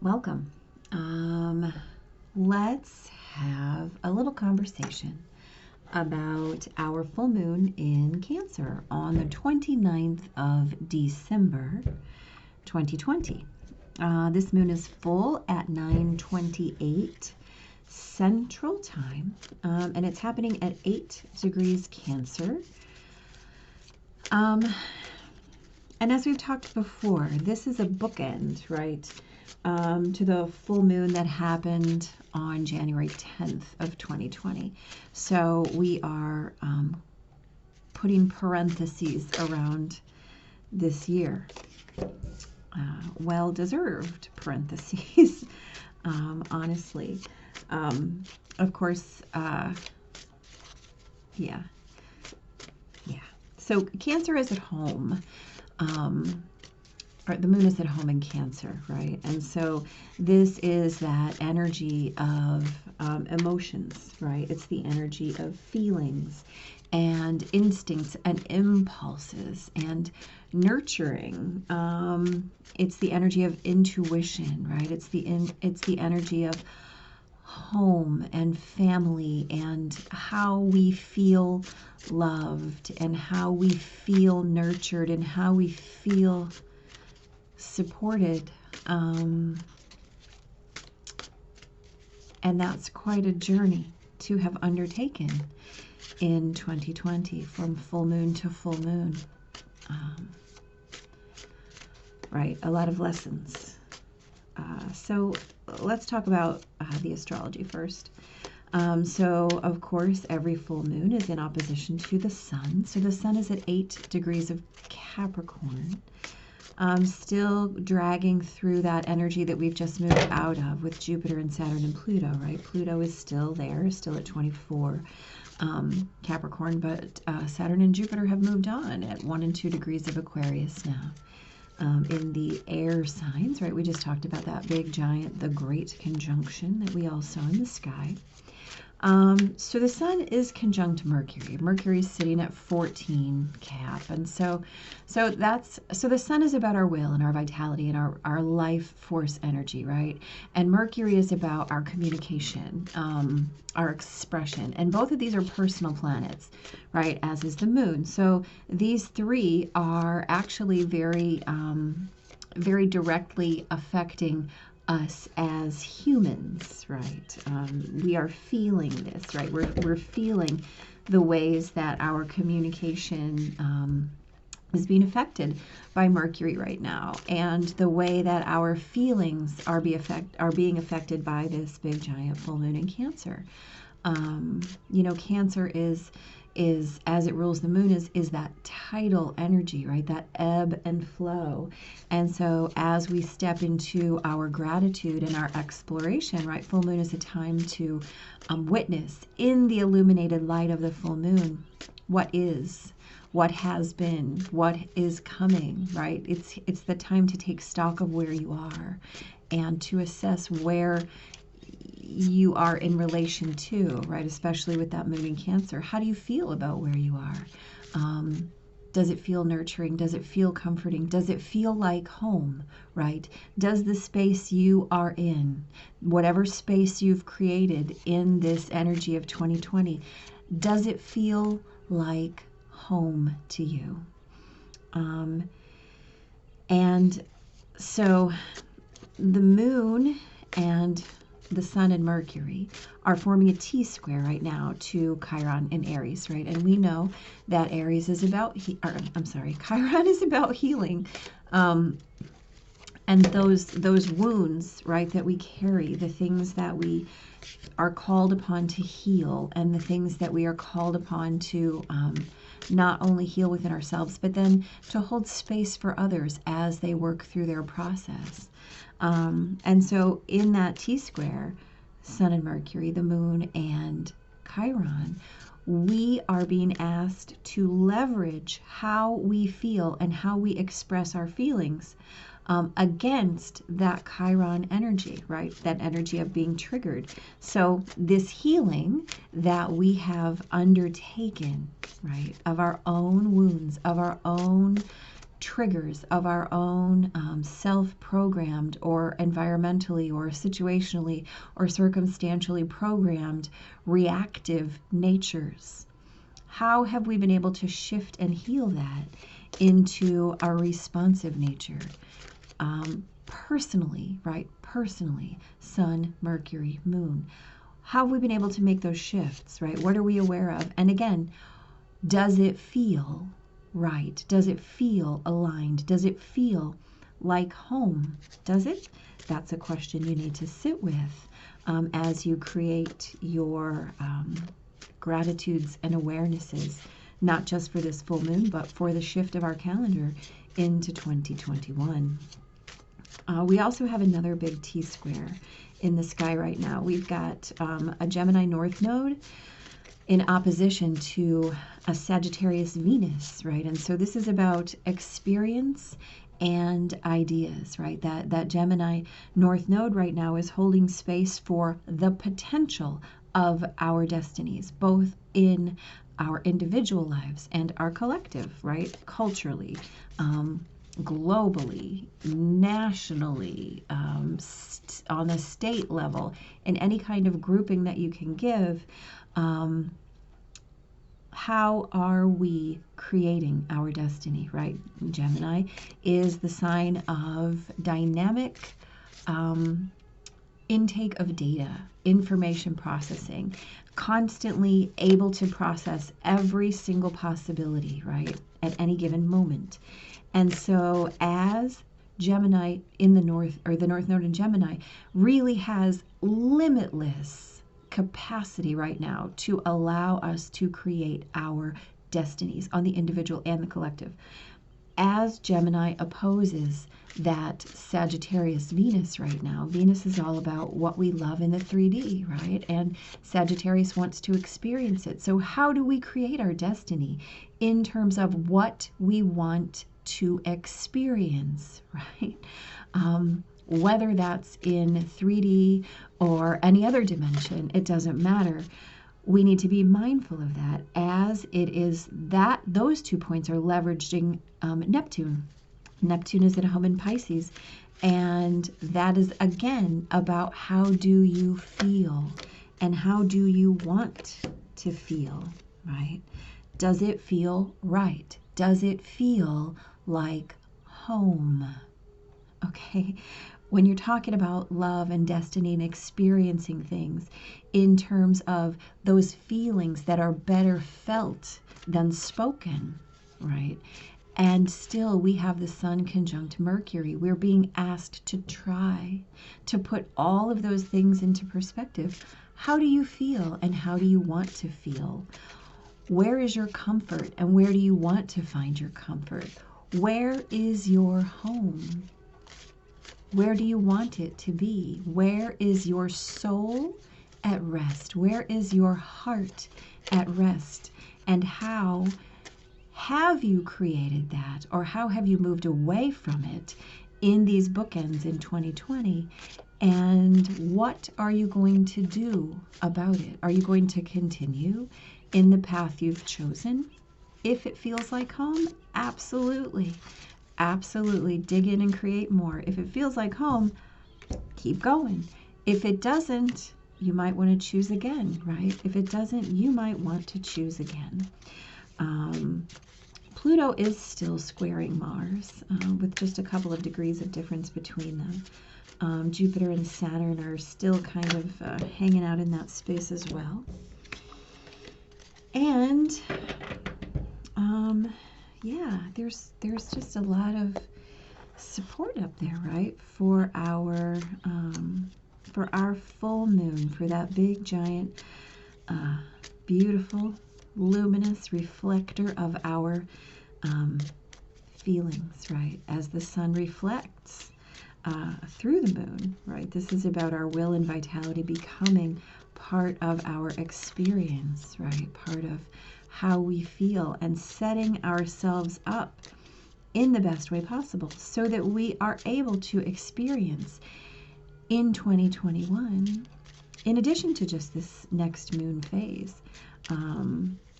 welcome. Let's have a little conversation about our full moon in Cancer on the 29th of December, 2020. This moon is full at 9:28 Central Time, and it's happening at 8 degrees Cancer. And as we've talked before, this is a bookend, right, to the full moon that happened on January 10th of 2020. So we are putting parentheses around this year. Well-deserved parentheses, honestly. Of course, yeah. So Cancer is at home. Or the moon is at home in Cancer, right? And so this is that energy of emotions, right? It's the energy of feelings and instincts and impulses and nurturing. It's the energy of intuition, right? It's the energy of home and family and how we feel loved and how we feel nurtured and how we feel supported. And that's quite a journey to have undertaken in 2020, from full moon to full moon. Right, a lot of lessons. So let's talk about the astrology first. So, of course, every full moon is in opposition to the sun. So the sun is at 8 degrees of Capricorn, still dragging through that energy that we've just moved out of with Jupiter and Saturn and Pluto, right? Pluto is still there, still at 24 Capricorn, but Saturn and Jupiter have moved on at 1 and 2 degrees of Aquarius now. In the air signs, right? We just talked about that big giant, the great conjunction that we all saw in the sky. So the sun is conjunct Mercury. Mercury is sitting at 14 Cap, and so the sun is about our will and our vitality and our life force energy, right? And Mercury is about our communication, our expression, and both of these are personal planets, right? As is the moon. So these three are actually very directly affecting us as humans, right? We are feeling this, right? We're feeling the ways that our communication is being affected by Mercury right now, and the way that our feelings are being affected by this big giant full moon in Cancer. You know, Cancer is as it rules the moon is that tidal energy, right? That ebb and flow. And so as we step into our gratitude and our exploration, right? Full moon is a time to witness in the illuminated light of the full moon what is, what has been, what is coming, right? It's the time to take stock of where you are and to assess where you are in relation to, right? Especially with that moon in Cancer. How do you feel about where you are? Does it feel nurturing? Does it feel comforting? Does it feel like home, right? Does the space you are in, whatever space you've created in this energy of 2020, does it feel like home to you? And so the moon and the sun and Mercury are forming a T-square right now to Chiron in Aries, right? And we know that Aries is about, Chiron is about healing. And those wounds, right, that we carry, the things that we are called upon to heal, and the things that we are called upon to not only heal within ourselves, but then to hold space for others as they work through their process. And so in that T-square, Sun and Mercury, the moon and Chiron, we are being asked to leverage how we feel and how we express our feelings against that Chiron energy, right? That energy of being triggered. So this healing that we have undertaken, right, of our own wounds, of our own triggers of our own self-programmed or environmentally or situationally or circumstantially programmed reactive natures. How have we been able to shift and heal that into a responsive nature? Personally, right? Personally, Sun, Mercury, Moon. How have we been able to make those shifts, right? What are we aware of? And again, does it feel right? Does it feel aligned? Does it feel like home? Does it? That's a question you need to sit with as you create your gratitudes and awarenesses, not just for this full moon, but for the shift of our calendar into 2021. We also have another big T-square in the sky right now. We've got a Gemini North Node in opposition to a Sagittarius Venus, right? And so this is about experience and ideas, right? That Gemini North Node right now is holding space for the potential of our destinies, both in our individual lives and our collective, right? Culturally, globally, nationally, on a state level, in any kind of grouping that you can give. How are we creating our destiny, right? Gemini is the sign of dynamic intake of data, information processing, constantly able to process every single possibility, right, at any given moment. And so as Gemini in the North, or the North Node in Gemini, really has limitless capacity right now to allow us to create our destinies on the individual and the collective. As Gemini opposes that Sagittarius Venus right now, Venus is all about what we love in the 3D, right? And Sagittarius wants to experience it. So how do we create our destiny in terms of what we want to experience, right? Whether that's in 3D or any other dimension, it doesn't matter. We need to be mindful of that, as it is that those 2 points are leveraging Neptune. Neptune is at home in Pisces, and that is again about how do you feel and how do you want to feel, right? Does it feel right? Does it feel like home? Okay, when you're talking about love and destiny and experiencing things in terms of those feelings that are better felt than spoken, right? And still we have the Sun conjunct Mercury. We're being asked to try to put all of those things into perspective. How do you feel and how do you want to feel? Where is your comfort and where do you want to find your comfort? Where is your home? Where do you want it to be? Where is your soul at rest? Where is your heart at rest? And how have you created that, or how have you moved away from it in these bookends in 2020? And what are you going to do about it? Are you going to continue in the path you've chosen? If it feels like home, absolutely. Absolutely, dig in and create more. If it feels like home, keep going. If it doesn't, you might want to choose again, right? If it doesn't, you might want to choose again. Pluto is still squaring Mars with just a couple of degrees of difference between them. Jupiter and Saturn are still kind of hanging out in that space as well. And yeah, there's just a lot of support up there, right, for our full moon, for that big giant beautiful luminous reflector of our feelings, right, as the sun reflects through the moon, right? This is about our will and vitality becoming part of our experience, right, part of how we feel, and setting ourselves up in the best way possible so that we are able to experience in 2021, in addition to just this next moon phase,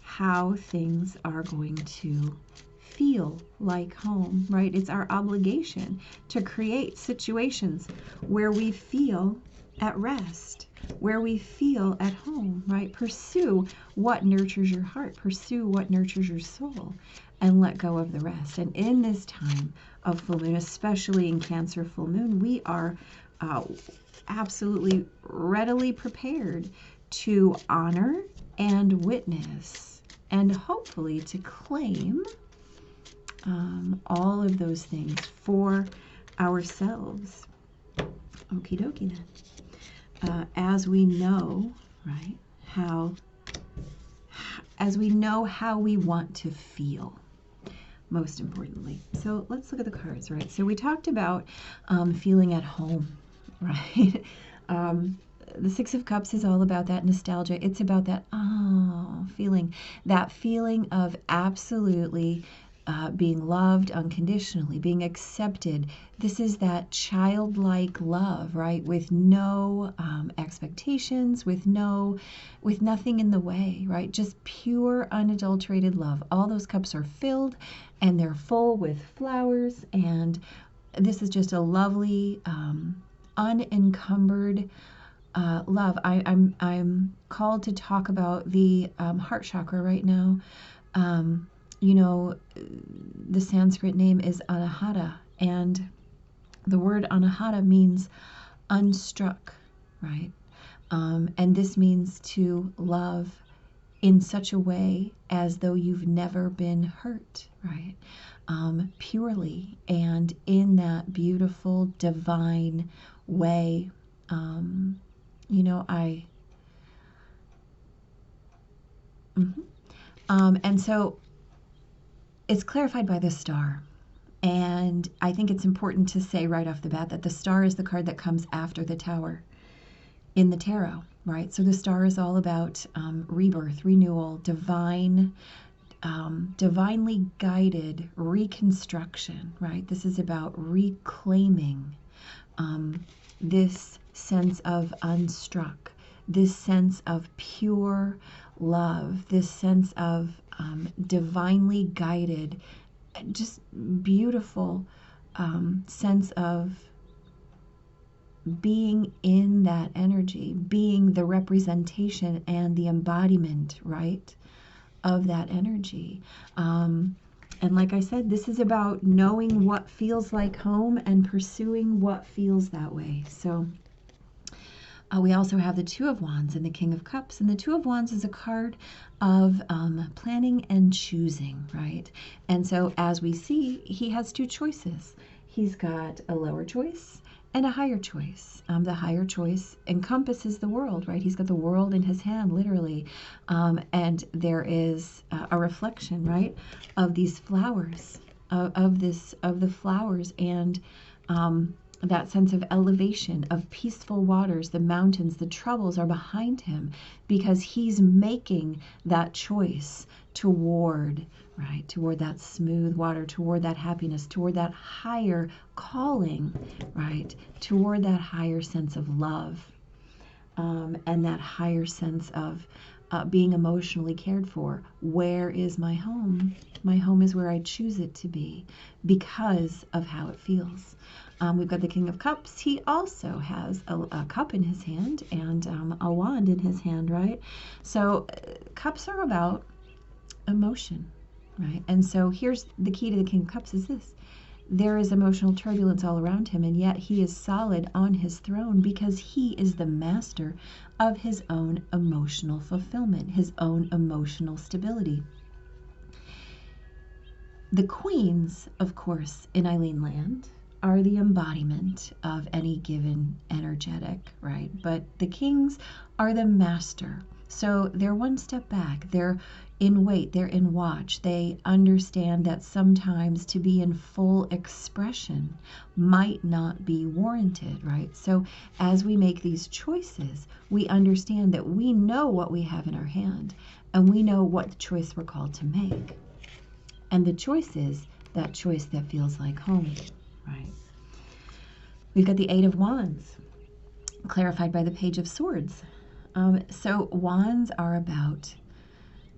how things are going to feel like home, right? It's our obligation to create situations where we feel at rest, where we feel at home, right? Pursue what nurtures your heart, pursue what nurtures your soul, and let go of the rest. And in this time of full moon, especially in Cancer full moon, we are absolutely readily prepared to honor and witness and hopefully to claim all of those things for ourselves. Okie dokie then. As we know, right, as we know how we want to feel, most importantly. So let's look at the cards, right? So we talked about feeling at home, right? The Six of Cups is all about that nostalgia. It's about that feeling, that feeling of absolutely being loved unconditionally, being accepted. This is that childlike love, right? With no expectations, with nothing in the way, right? Just pure, unadulterated love. All those cups are filled and they're full with flowers, and this is just a lovely, unencumbered love. I'm called to talk about the heart chakra right now. You know, the Sanskrit name is Anahata, and the word Anahata means unstruck, right? And this means to love in such a way as though you've never been hurt, right? Purely and in that beautiful, divine way. You know, and so it's clarified by the star. And I think it's important to say right off the bat that the star is the card that comes after the tower in the tarot, right? So the star is all about rebirth, renewal, divinely guided reconstruction, right? This is about reclaiming this sense of unstruck, this sense of pure love, this sense of divinely guided, just beautiful sense of being in that energy, being the representation and the embodiment, right, of that energy. And like I said, this is about knowing what feels like home and pursuing what feels that way. So we also have the Two of Wands and the King of Cups. And the Two of Wands is a card of planning and choosing, right? And so as we see, he has two choices. He's got a lower choice and a higher choice. The higher choice encompasses the world, right? He's got the world in his hand, literally. And there is a reflection, right, of these flowers, of the flowers, and that sense of elevation, of peaceful waters, the mountains, the troubles are behind him because he's making that choice toward, right, toward that smooth water, toward that happiness, toward that higher calling, right, toward that higher sense of love, and that higher sense of being emotionally cared for. Where is my home? My home is where I choose it to be because of how it feels. We've got the King of Cups. He also has a cup in his hand and a wand in his hand, right? So cups are about emotion, right? And so here's the key to the King of Cups is this. There is emotional turbulence all around him, and yet he is solid on his throne because he is the master of his own emotional fulfillment, his own emotional stability. The queens, of course, in Eileen Land are the embodiment of any given energetic, right? But the kings are the master. So they're one step back. They're in wait. They're in watch. They understand that sometimes to be in full expression might not be warranted, right? So as we make these choices, we understand that we know what we have in our hand, and we know what choice we're called to make. And the choice is that choice that feels like home, right? We've got the Eight of Wands, clarified by the Page of Swords. So wands are about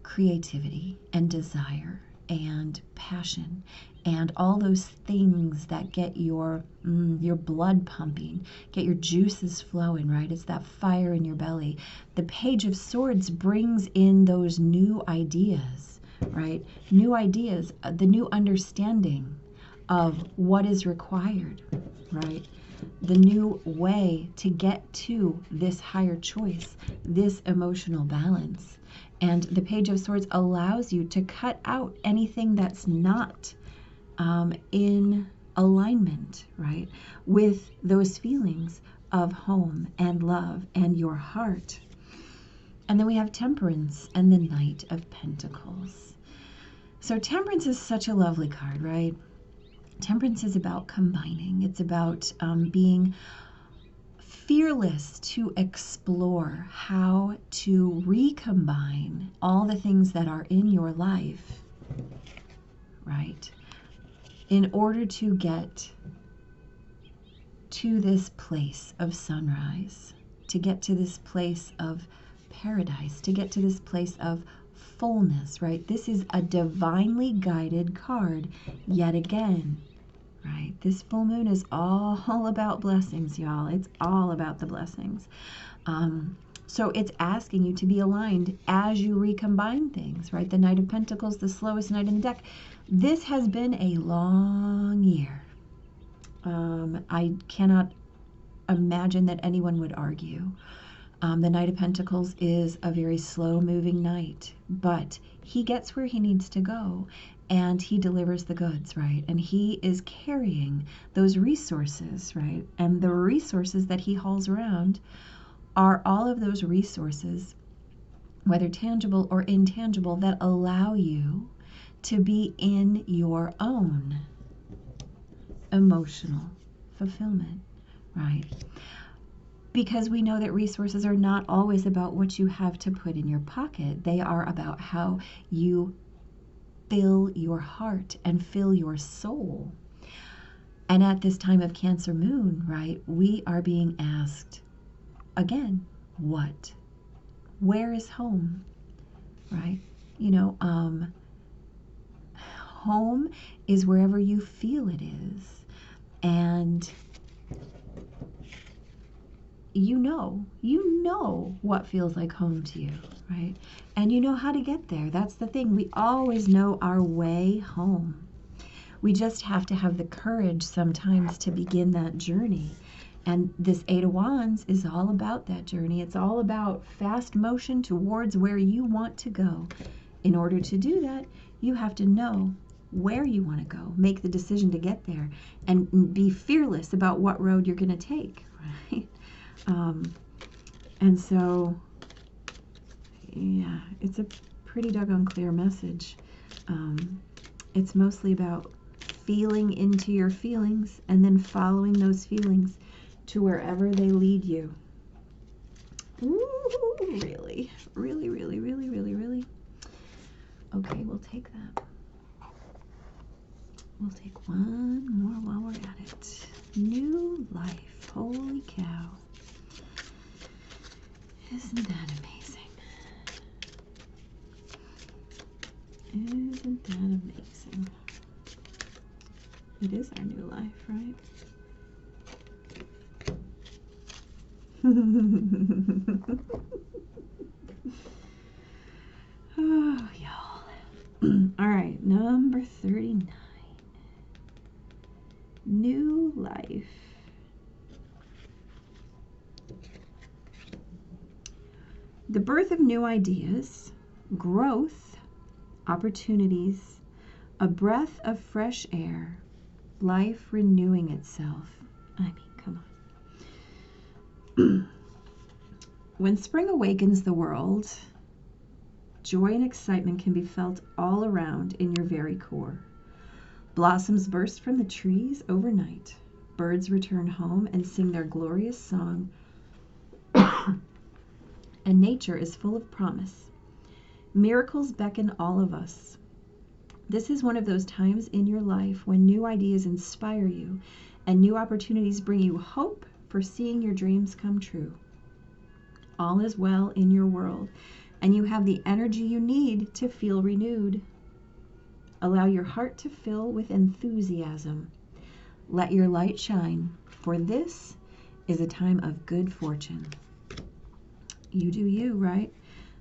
creativity and desire and passion and all those things that get your blood pumping, get your juices flowing, right? It's that fire in your belly. The Page of Swords brings in those new ideas, right? New ideas, the new understanding of what is required, right? The new way to get to this higher choice, this emotional balance. And the Page of Swords allows you to cut out anything that's not in alignment, right, with those feelings of home and love and your heart. And then we have Temperance and the Knight of Pentacles. So Temperance is such a lovely card, right? Temperance is about combining. It's about being fearless to explore how to recombine all the things that are in your life, right, in order to get to this place of sunrise, to get to this place of paradise, to get to this place of fullness, right? This is a divinely guided card yet again, right? This full moon is all about blessings, y'all. It's all about the blessings. So it's asking you to be aligned as you recombine things, right? The Knight of Pentacles, the slowest knight in the deck. This has been a long year. I cannot imagine that anyone would argue. The Knight of Pentacles is a very slow-moving knight, but he gets where he needs to go, and he delivers the goods, right? And he is carrying those resources, right? And the resources that he hauls around are all of those resources, whether tangible or intangible, that allow you to be in your own emotional fulfillment, right? Because we know that resources are not always about what you have to put in your pocket. They are about how you fill your heart and fill your soul. And at this time of Cancer moon, right, we are being asked, again, what? Where is home? Right? You know, home is wherever you feel it is. And you know what feels like home to you, right? And you know how to get there. That's the thing. We always know our way home. We just have to have the courage sometimes to begin that journey. And this Eight of Wands is all about that journey. It's all about fast motion towards where you want to go. In order to do that, you have to know where you want to go, make the decision to get there, and be fearless about what road you're going to take, right? And so, yeah, it's a pretty doggone clear message. It's mostly about feeling into your feelings and then following those feelings to wherever they lead you. Ooh, really? Really, really, really, really, really? Okay, we'll take that. We'll take one more while we're at it. New life. Holy cow. Isn't that amazing? Isn't that amazing? It is our new life, right? Oh, y'all. All right, number 39. New life. The birth of new ideas, growth, opportunities, a breath of fresh air, life renewing itself. I mean, come on. When spring awakens the world, joy and excitement can be felt all around in your very core. Blossoms burst from the trees overnight. Birds return home and sing their glorious song. And nature is full of promise. Miracles beckon all of us. This is one of those times in your life when new ideas inspire you and new opportunities bring you hope for seeing your dreams come true. All is well in your world, and you have the energy you need to feel renewed. Allow your heart to fill with enthusiasm. Let your light shine, for this is a time of good fortune. You do you, right?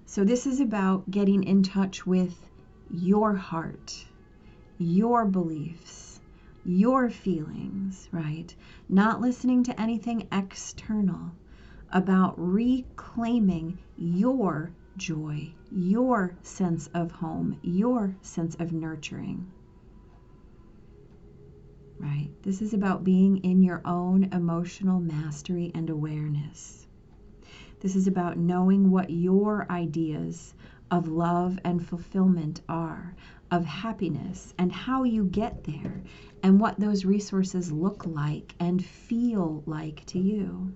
So this is about getting in touch with your heart, your beliefs, your feelings, right? Not listening to anything external, about reclaiming your joy, your sense of home, your sense of nurturing, right? This is about being in your own emotional mastery and awareness. This is about knowing what your ideas of love and fulfillment are, of happiness, and how you get there, and what those resources look like and feel like to you.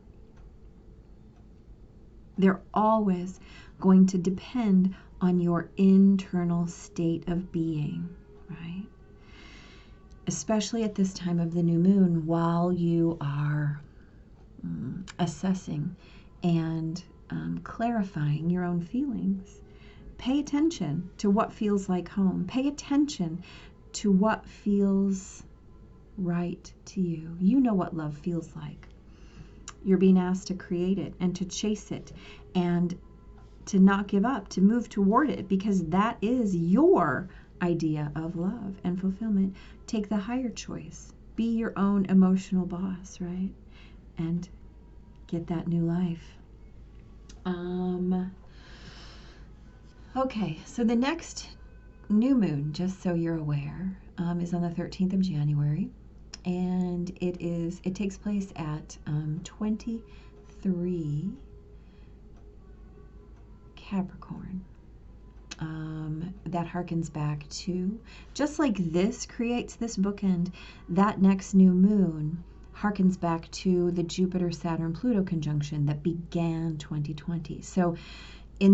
They're always going to depend on your internal state of being, right? Especially at this time of the new moon, while you are assessing and clarifying your own feelings. Pay attention to what feels like home. Pay attention to what feels right to you. You know what love feels like. You're being asked to create it and to chase it and to not give up, to move toward it, because that is your idea of love and fulfillment. Take the higher choice. Be your own emotional boss, right? And get that new life. Okay, so the next new moon, just so you're aware, is on the 13th of January. And it takes place at 23 Capricorn. That harkens back to, just like this creates this bookend, that next new moon harkens back to the Jupiter-Saturn-Pluto conjunction that began 2020. So in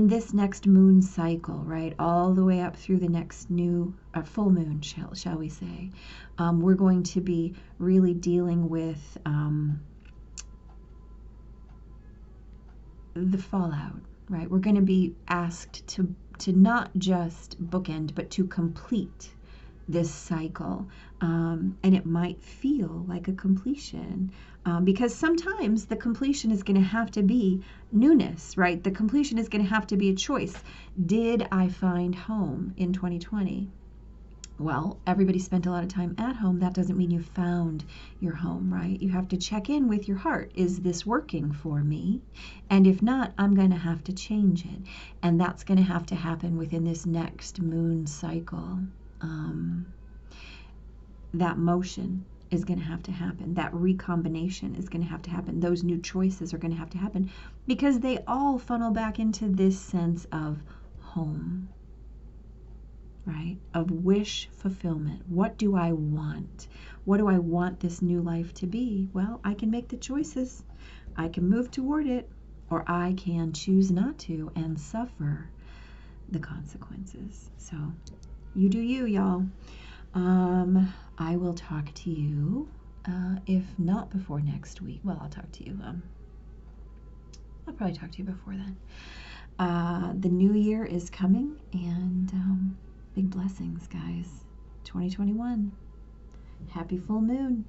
this next moon cycle, right, all the way up through the next new full moon, shall we say, we're going to be really dealing with the fallout, right? We're going to be asked to not just bookend, but to complete this cycle. And it might feel like a completion, because sometimes the completion is going to have to be newness, right? The completion is going to have to be a choice. Did I find home in 2020? Well, everybody spent a lot of time at home. That doesn't mean you found your home, right? You have to check in with your heart. Is this working for me? And if not, I'm going to have to change it. And that's going to have to happen within this next moon cycle. That motion is going to have to happen. That recombination is going to have to happen. Those new choices are going to have to happen, because they all funnel back into this sense of home, right? Of wish fulfillment. What do I want? What do I want this new life to be? Well, I can make the choices. I can move toward it, or I can choose not to and suffer the consequences. So you do you, y'all. I will talk to you, if not before next week. Well, I'll talk to you. I'll probably talk to you before then. The new year is coming, and big blessings, guys. 2021. Happy full moon.